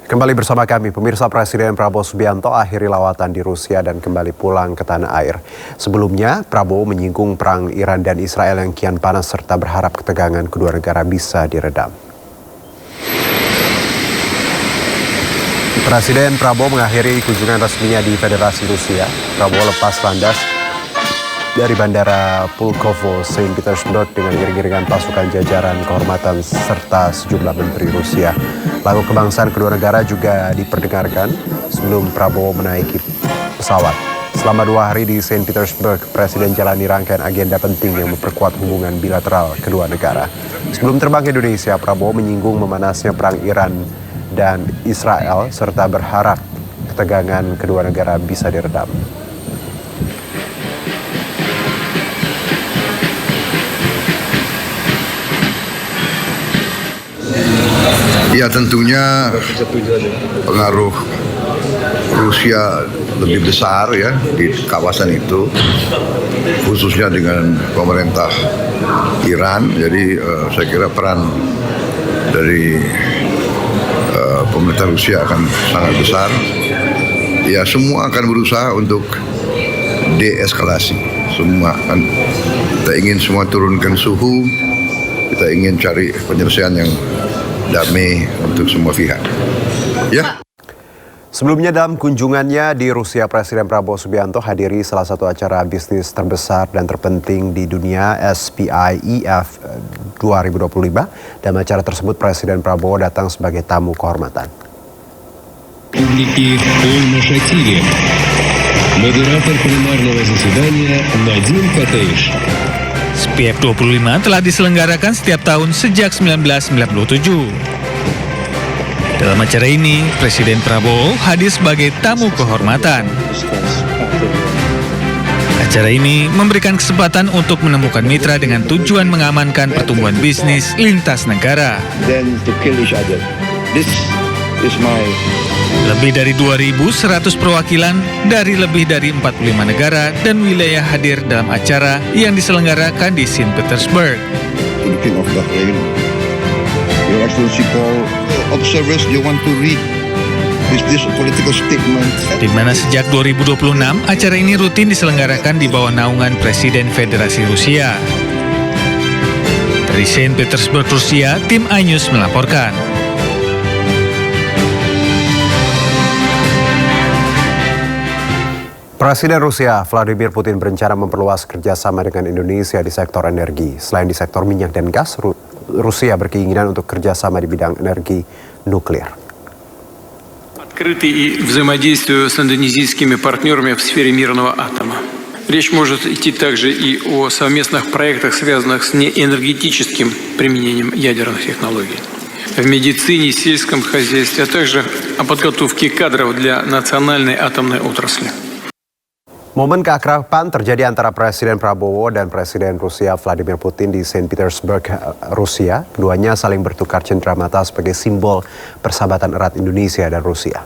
Kembali bersama kami, pemirsa. Presiden Prabowo Subianto akhiri lawatan di Rusia dan kembali pulang ke tanah air. Sebelumnya, Prabowo menyinggung perang Iran dan Israel yang kian panas serta berharap ketegangan kedua negara bisa diredam. Presiden Prabowo mengakhiri kunjungan resminya di Federasi Rusia. Prabowo lepas landas dari Bandara Pulkovo, Saint Petersburg dengan iring-iringan pasukan jajaran kehormatan serta sejumlah menteri Rusia. Lagu kebangsaan kedua negara juga diperdengarkan sebelum Prabowo menaiki pesawat. Selama 2 hari di Saint Petersburg, Presiden jalani rangkaian agenda penting yang memperkuat hubungan bilateral kedua negara. Sebelum terbang ke Indonesia, Prabowo menyinggung memanasnya perang Iran dan Israel serta berharap ketegangan kedua negara bisa diredam. Ya, tentunya pengaruh Rusia lebih besar ya di kawasan itu, khususnya dengan pemerintah Iran. Jadi saya kira peran dari pemerintah Rusia akan sangat besar. Ya, semua akan berusaha untuk deeskalasi. Semua kan kita ingin semua turunkan suhu, kita ingin cari penyelesaian yang damai untuk semua pihak. Ya. Sebelumnya dalam kunjungannya di Rusia, Presiden Prabowo Subianto hadiri salah satu acara bisnis terbesar dan terpenting di dunia, SPIEF 2025. Dalam acara tersebut, Presiden Prabowo datang sebagai tamu kehormatan. Moderator plenarного заседания Надим Катаиш. SPIEF 25 telah diselenggarakan setiap tahun sejak 1997. Dalam acara ini, Presiden Prabowo hadir sebagai tamu kehormatan. Acara ini memberikan kesempatan untuk menemukan mitra dengan tujuan mengamankan pertumbuhan bisnis lintas negara. Lebih dari 2.100 perwakilan dari lebih dari 45 negara dan wilayah hadir dalam acara yang diselenggarakan di Saint Petersburg. Your Excellency Paul, observers they want to read this political statement. Di mana sejak 2026 acara ini rutin diselenggarakan di bawah naungan Presiden Federasi Rusia. Dari Saint Petersburg, Rusia, tim iNews melaporkan. Presiden Rusia Vladimir Putin berencana memperluas kerjasama dengan Indonesia di sektor energi. Selain di sektor minyak dan gas, Rusia berkeinginan untuk kerjasama di bidang energi nuklir. Открыты и взаимодействию с индонезийскими партнерами в сфере мирного атома. Речь может идти также и о совместных проектах, связанных с неэнергетическим применением ядерных технологий. В медицине, сельском хозяйстве, а также о подготовке кадров для национальной атомной отрасли. Momen keakraban terjadi antara Presiden Prabowo dan Presiden Rusia Vladimir Putin di Saint Petersburg, Rusia. Keduanya saling bertukar cenderamata sebagai simbol persahabatan erat Indonesia dan Rusia.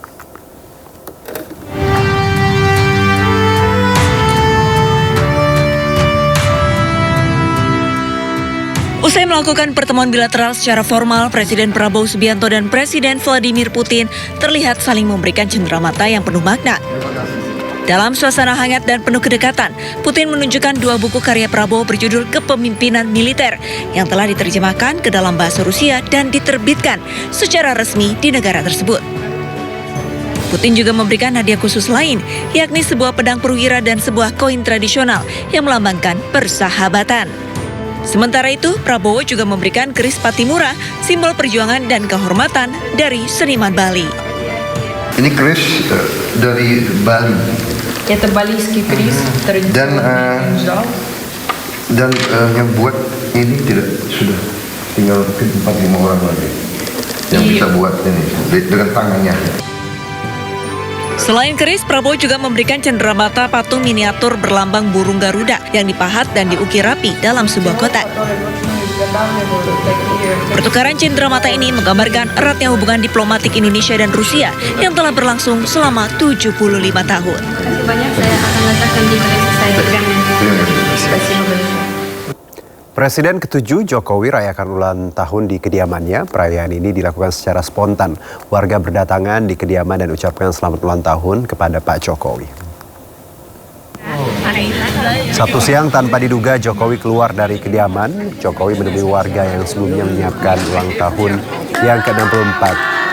Usai melakukan pertemuan bilateral secara formal, Presiden Prabowo Subianto dan Presiden Vladimir Putin terlihat saling memberikan cenderamata yang penuh makna. Dalam suasana hangat dan penuh kedekatan, Putin menunjukkan 2 buku karya Prabowo berjudul Kepemimpinan Militer yang telah diterjemahkan ke dalam bahasa Rusia dan diterbitkan secara resmi di negara tersebut. Putin juga memberikan hadiah khusus lain, yakni sebuah pedang perwira dan sebuah koin tradisional yang melambangkan persahabatan. Sementara itu, Prabowo juga memberikan keris Patimura, simbol perjuangan dan kehormatan dari seniman Bali. Ini keris dari Bali. Это балийский крест, традиционный кинжал. Dan yang buat ini sudah tinggal 4-5 orang lagi yang bisa buat ini dengan tangannya. Selain keris, Prabowo juga memberikan cenderamata patung miniatur berlambang burung Garuda yang dipahat dan diukir rapi dalam sebuah kotak. Pertukaran cenderamata ini menggambarkan eratnya hubungan diplomatik Indonesia dan Rusia yang telah berlangsung selama 75 tahun. Terima kasih banyak, saya akan letakkan di keris saya berganti. Terima kasih banyak. Presiden ke-7 Jokowi rayakan ulang tahun di kediamannya. Perayaan ini dilakukan secara spontan. Warga berdatangan di kediaman dan ucapkan selamat ulang tahun kepada Pak Jokowi. Sabtu siang tanpa diduga Jokowi keluar dari kediaman. Jokowi menemui warga yang sebelumnya menyiapkan ulang tahun yang ke-64.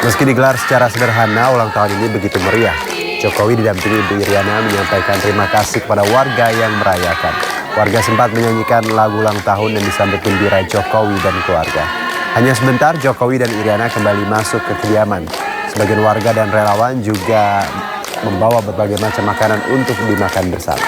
Meski digelar secara sederhana, ulang tahun ini begitu meriah. Jokowi didampingi Ibu Iriana menyampaikan terima kasih kepada warga yang merayakan. Warga sempat menyanyikan lagu ulang tahun dan disambut gembira Jokowi dan keluarga. Hanya sebentar Jokowi dan Iriana kembali masuk ke kediaman. Sebagian warga dan relawan juga membawa berbagai macam makanan untuk dimakan bersama.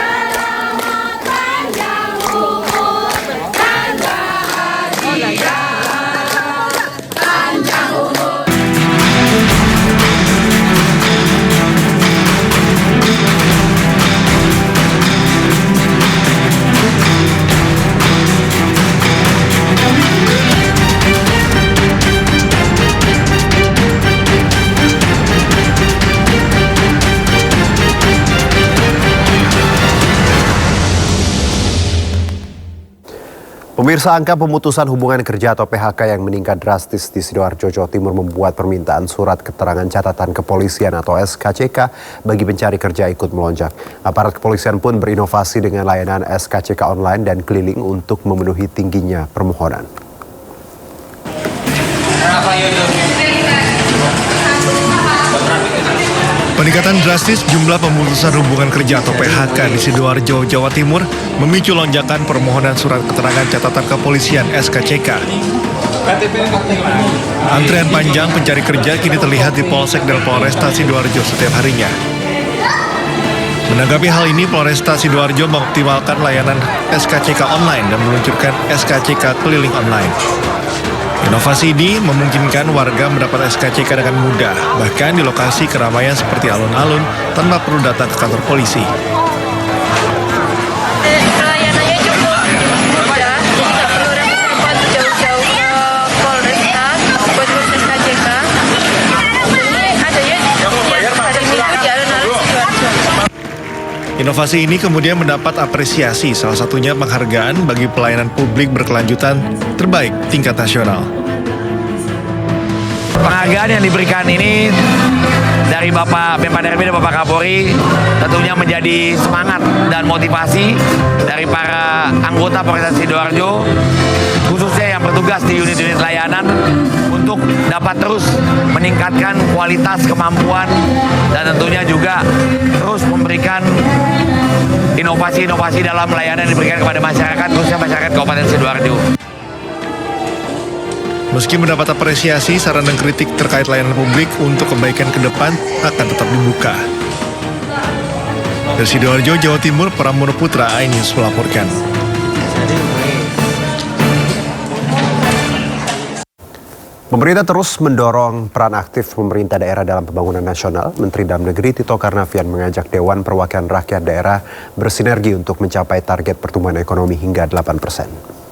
Pemirsa, angka pemutusan hubungan kerja atau PHK yang meningkat drastis di Sidoarjo, Jawa Timur membuat permintaan surat keterangan catatan kepolisian atau SKCK bagi pencari kerja ikut melonjak. Aparat kepolisian pun berinovasi dengan layanan SKCK online dan keliling untuk memenuhi tingginya permohonan. Peningkatan drastis jumlah pemutusan hubungan kerja atau PHK di Sidoarjo, Jawa Timur memicu lonjakan permohonan surat keterangan catatan kepolisian SKCK. Antrean panjang pencari kerja kini terlihat di Polsek dan Polresta Sidoarjo setiap harinya. Menanggapi hal ini, Polresta Sidoarjo mengoptimalkan layanan SKCK online dan meluncurkan SKCK keliling online. Inovasi ini memungkinkan warga mendapat SKCK dengan mudah, bahkan di lokasi keramaian seperti alun-alun tanpa perlu datang ke kantor polisi. Pelayanannya cukup mudah, jadi nggak perlu repot jauh-jauh ke Polresta buat ngurus SKCK. Adanya hari Minggu di alun-alun Sidoarjo. Inovasi ini kemudian mendapat apresiasi, salah satunya penghargaan bagi pelayanan publik berkelanjutan terbaik tingkat nasional. Penghargaan yang diberikan ini dari Bapak Pemda RB dan Bapak Kapolri tentunya menjadi semangat dan motivasi dari para anggota Polres Sidoarjo, khususnya yang bertugas di unit-unit layanan untuk dapat terus meningkatkan kualitas kemampuan dan tentunya juga terus memberikan inovasi-inovasi dalam layanan yang diberikan kepada masyarakat, khususnya masyarakat Kabupaten Sidoarjo. Meski mendapat apresiasi, saran dan kritik terkait layanan publik untuk kebaikan ke depan akan tetap dibuka. Dari Sidoarjo, Jawa Timur, Pramono Putra, iNews melaporkan. Pemerintah terus mendorong peran aktif pemerintah daerah dalam pembangunan nasional. Menteri Dalam Negeri Tito Karnavian mengajak Dewan Perwakilan Rakyat Daerah bersinergi untuk mencapai target pertumbuhan ekonomi hingga 8%.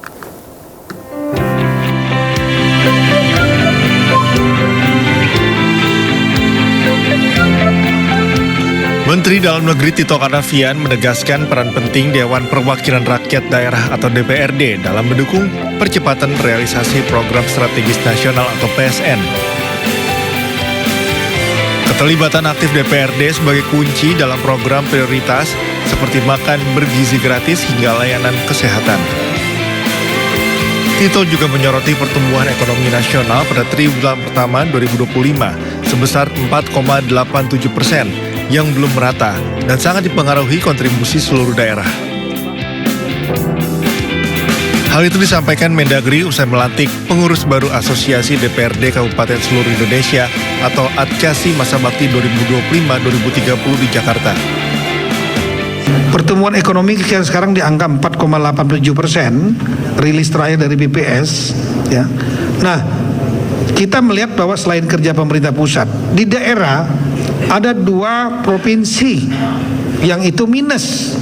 Menteri Dalam Negeri Tito Karnavian menegaskan peran penting Dewan Perwakilan Rakyat Daerah atau DPRD dalam mendukung percepatan realisasi program strategis nasional atau PSN. Keterlibatan aktif DPRD sebagai kunci dalam program prioritas seperti makan bergizi gratis hingga layanan kesehatan. Tito juga menyoroti pertumbuhan ekonomi nasional pada triwulan pertama 2025 sebesar 4,87%. Yang belum merata dan sangat dipengaruhi kontribusi seluruh daerah. Hal itu disampaikan Mendagri usai melantik pengurus baru Asosiasi DPRD Kabupaten Seluruh Indonesia atau ADKASI masa bakti 2025-2030 di Jakarta. Pertumbuhan ekonomi sekarang di angka 4,87%, rilis terakhir dari BPS. Ya. Nah, kita melihat bahwa selain kerja pemerintah pusat, di daerah ada 2 provinsi yang itu minus.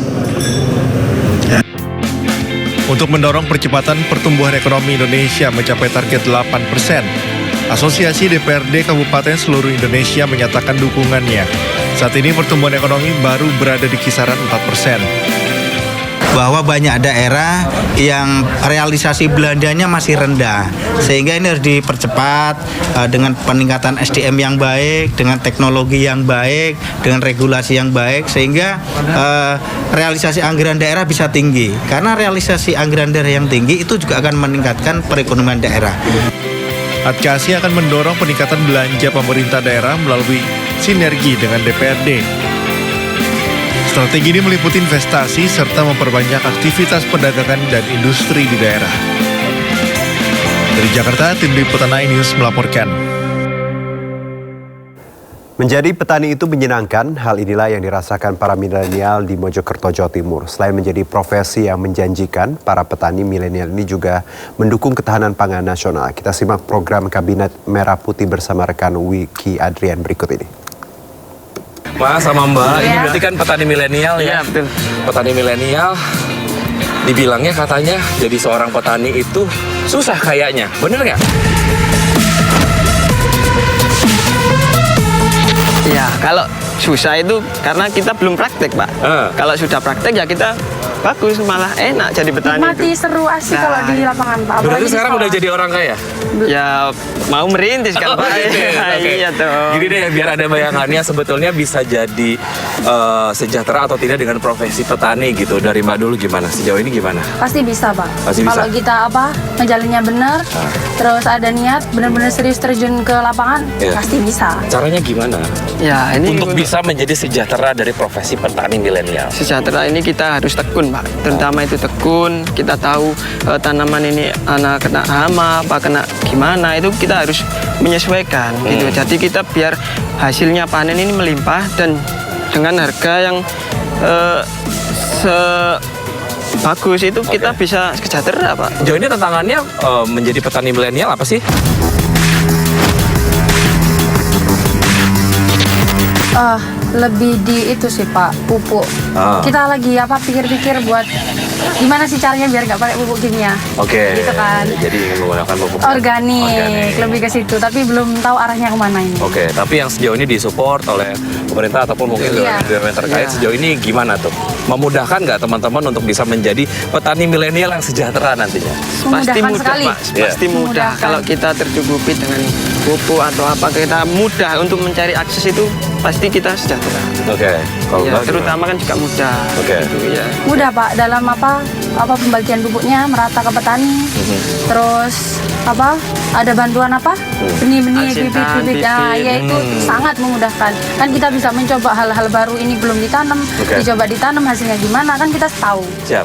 Untuk mendorong percepatan pertumbuhan ekonomi Indonesia mencapai target 8%, Asosiasi DPRD Kabupaten Seluruh Indonesia menyatakan dukungannya. Saat ini pertumbuhan ekonomi baru berada di kisaran 4%. bahwa banyak daerah yang realisasi belanjanya masih rendah, sehingga ini harus dipercepat dengan peningkatan SDM yang baik, dengan teknologi yang baik, dengan regulasi yang baik, sehingga realisasi anggaran daerah bisa tinggi. Karena realisasi anggaran daerah yang tinggi itu juga akan meningkatkan perekonomian daerah. Adkasi akan mendorong peningkatan belanja pemerintah daerah melalui sinergi dengan DPRD. Strategi ini meliputi investasi serta memperbanyak aktivitas perdagangan dan industri di daerah. Dari Jakarta, tim liputan iNews melaporkan. Menjadi petani itu menyenangkan, hal inilah yang dirasakan para milenial di Mojokerto, Jawa Timur. Selain menjadi profesi yang menjanjikan, para petani milenial ini juga mendukung ketahanan pangan nasional. Kita simak program Kabinet Merah Putih bersama rekan Wiki Adrian berikut ini. Mas sama Mbak, ini berarti kan petani milenial ya? Betul. Petani milenial, dibilangnya katanya jadi seorang petani itu susah kayaknya, bener nggak? Ya, kalau susah itu karena kita belum praktek, Pak. Kalau sudah praktek ya kita bagus, malah enak jadi petani. Mati seru asik kalau di lapangan, Pak. Berarti sekarang udah jadi orang kaya? Ya, mau merintis kan, Pak. Gitu ya? Okay. Iya dong. Jadi deh, biar ada bayangannya sebetulnya bisa jadi sejahtera atau tidak dengan profesi petani gitu. Dari Mbak dulu gimana? Sejauh ini gimana? Pasti bisa, Pak. Pasti bisa. Kalau kita ngejalinnya benar, terus ada niat, benar-benar serius terjun ke lapangan, pasti bisa. Caranya gimana? Ya, ini untuk bisa menjadi sejahtera dari profesi petani milenial. Sejahtera ini kita harus tekun, Pak. Terutama itu tekun, kita tahu tanaman ini kena hama, apa kena gimana, itu kita harus menyesuaikan gitu. Jadi kita biar hasilnya panen ini melimpah dan dengan harga yang bagus itu kita bisa sejahtera, Pak. Jauh ini tantangannya menjadi petani milenial apa sih? Lebih di itu sih, Pak, pupuk. Kita lagi pikir-pikir buat gimana sih caranya biar nggak pakai pupuk kimia. Oke. Gitu kan. Jadi menggunakan pupuk organik, lebih ke situ. Tapi belum tahu arahnya kemana ini. Oke, tapi yang sejauh ini disupport oleh pemerintah ataupun mungkin BUMN terkait sejauh ini gimana tuh? Memudahkan nggak teman-teman untuk bisa menjadi petani milenial yang sejahtera nantinya? Pasti mudah, sekali. Pak. Pasti mudah. Kalau kita tercukupi dengan pupuk atau apa, kita mudah untuk mencari akses itu, pasti kita sejahtera. Oke. Kalau terutama kan juga mudah. Oke. Gitu, ya. Mudah, Pak, dalam pembagian pupuknya merata ke petani. Terus ada bantuan benih-benih, bibit-bibit, ya itu sangat memudahkan. Kan kita bisa mencoba hal-hal baru, ini belum ditanam, dicoba ditanam hasilnya gimana, kan kita tahu. Siap.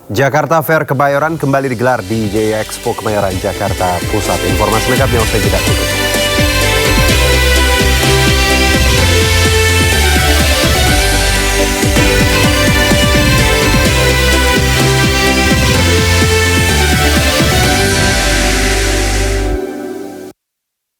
Jakarta Fair Kebayoran kembali digelar di Jaya Expo Kemayoran, Jakarta Pusat. Informasi lengkapnya usai jeda berikut.